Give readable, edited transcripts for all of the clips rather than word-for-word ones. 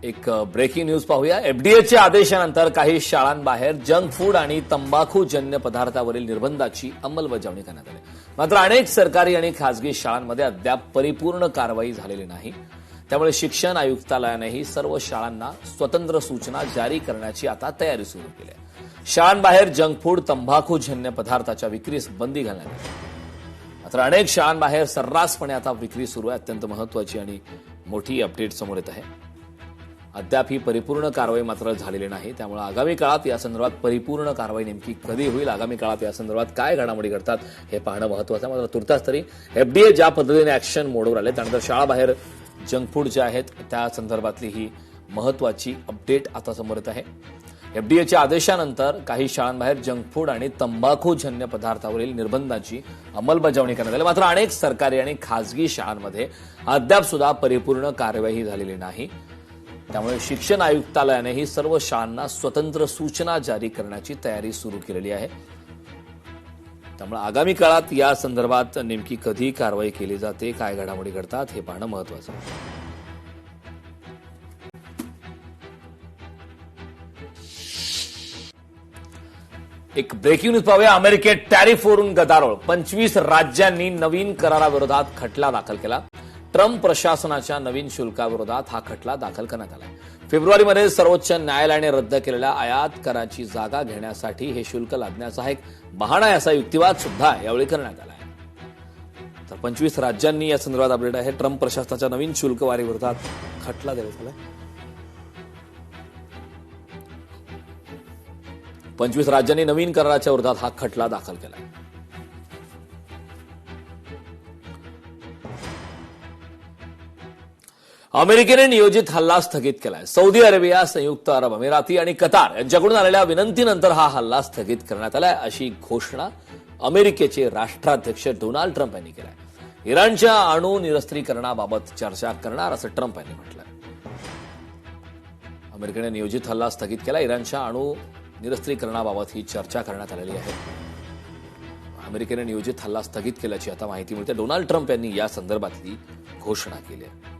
एक breaking news पाहूया। एफडीएच्या आदेशानंतर काही शाळांबाहेर जंक फूड आणि तंबाखूजन्य पदार्थावरील निर्बंधाची अंमलबजावणी करण्यात आली। मात्र अनेक सरकारी आणि खासगी शाळांमध्ये अद्याप परिपूर्ण कारवाई झालेली नाही। त्यामुळे शिक्षण आयुक्तालयानेही सर्व शाळांना स्वतंत्र सूचना जारी करण्याची आता तयारी सुरू केली आहे। शाळांबाहेर जंक फूड तंबाखूजन्य पदार्थाच्या विक्रीस बंदी घालण्यात आली। मात्र अनेक शाळांबाहेर सर्रासपणे आता विक्री सुरू आहे। अत्यंत महत्वाची आणि मोठी अपडेट समोर येत आहे। अद्याप ही परिपूर्ण कारवाई मात्र झालेली नाही। त्यामुळे आगामी काळात या संदर्भात परिपूर्ण कारवाई नेमकी कधी होईल, आगामी काळात या संदर्भात काय घडामोडी घडतात हे पाहणं महत्त्वाचं आहे। मात्र तुर्तास तरी एफडीए ज्या पद्धतीने ऍक्शन मोडवर आले, त्यानंतर शाळाबाहेर जंक फूड जे आहेत त्या संदर्भातली ही महत्त्वाची अपडेट आता समोर येत आहे। एफडीएच्या आदेशानंतर काही शाळांबाहेर जंक फूड आणि तंबाखूजन्य पदार्थावरील निर्बंधांची अंमलबजावणी करण्यात आली। मात्र अनेक सरकारी आणि खासगी शाळांमध्ये अद्याप सुद्धा परिपूर्ण कार्यवाही झालेली नाही। त्यामुळे शिक्षण आयुक्तालयानेही सर्व शाळांना स्वतंत्र सूचना जारी करण्याची तयारी सुरू केलेली आहे। त्यामुळे आगामी काळात या संदर्भात नेमकी कधी कारवाई केली जाते, काय घडामोडी घडतात हे पाहणं महत्त्वाचं आहे। एक ब्रेकिंग न्यूज पाहूया। अमेरिकेत टॅरिफवरून गदारोळ, 25 राज्यांनी नवीन कराराविरोधात खटला दाखल केला। ट्रम्प प्रशासनाच्या नवीन शुल्काविरोधात हा खटला दाखल करण्यात आला। फेब्रुवारीमध्ये सर्वोच्च न्यायालयाने रद्द केलेल्या आयात कराची जागा घेण्यासाठी हे शुल्क लादण्याचा एक बहाणा आहे, असा युक्तिवाद सुद्धा यावेळी करण्यात आला आहे। तर 25 राज्यांनी या संदर्भात अपडेट आहे। ट्रम्प प्रशासनाच्या नवीन शुल्कवाढीविरोधात खटला देण्यात आला। 25 राज्यांनी नवीन कराराच्या विरोधात हा खटला दाखल केला। अमेरिकेने नियोजित हल्ला स्थगित केलाय। सौदी अरेबिया, संयुक्त अरब अमिराती आणि कतार यांच्याकडून आलेल्या विनंतीनंतर हा हल्ला स्थगित करण्यात आलाय, अशी घोषणा अमेरिकेचे राष्ट्राध्यक्ष डोनाल्ड ट्रम्प यांनी केलाय। इराणच्या अणु निरस्त्रीकरणाबाबत चर्चा करणार, असं ट्रम्प यांनी म्हटलंय। अमेरिकेने नियोजित हल्ला स्थगित केला। इराणच्या अणु निरस्त्रीकरणाबाबत ही चर्चा करण्यात आलेली आहे। अमेरिकेने नियोजित हल्ला स्थगित केल्याची आता माहिती मिळते। डोनाल्ड ट्रम्प यांनी या संदर्भातली घोषणा केली आहे।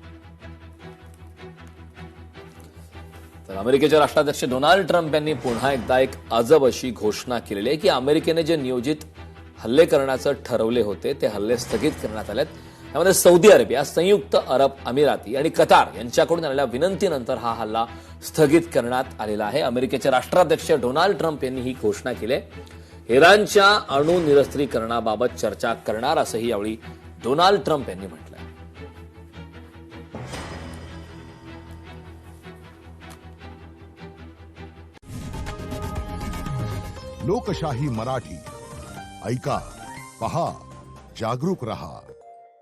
तर अमेरिकेचे राष्ट्राध्यक्ष डोनाल्ड ट्रम्प यांनी पुन्हा एकदा एक अजब अशी घोषणा केलेली आहे की अमेरिकेने जे नियोजित हल्ले करण्याचं ठरवले होते ते हल्ले स्थगित करण्यात आलेत। त्यामध्ये सौदी अरेबिया, संयुक्त अरब अमिराती आणि कतार यांच्याकडून आलेल्या विनंतीनंतर हा हल्ला स्थगित करण्यात आलेला आहे। अमेरिकेचे राष्ट्राध्यक्ष डोनाल्ड ट्रम्प यांनी ही घोषणा केली आहे। इराणच्या अणु निरस्त्रीकरणाबाबत चर्चा करणार, असंही यावेळी डोनाल्ड ट्रम्प यांनी म्हटलं। लोकशाही मराठी ऐका, पहा, जागरूक रहा।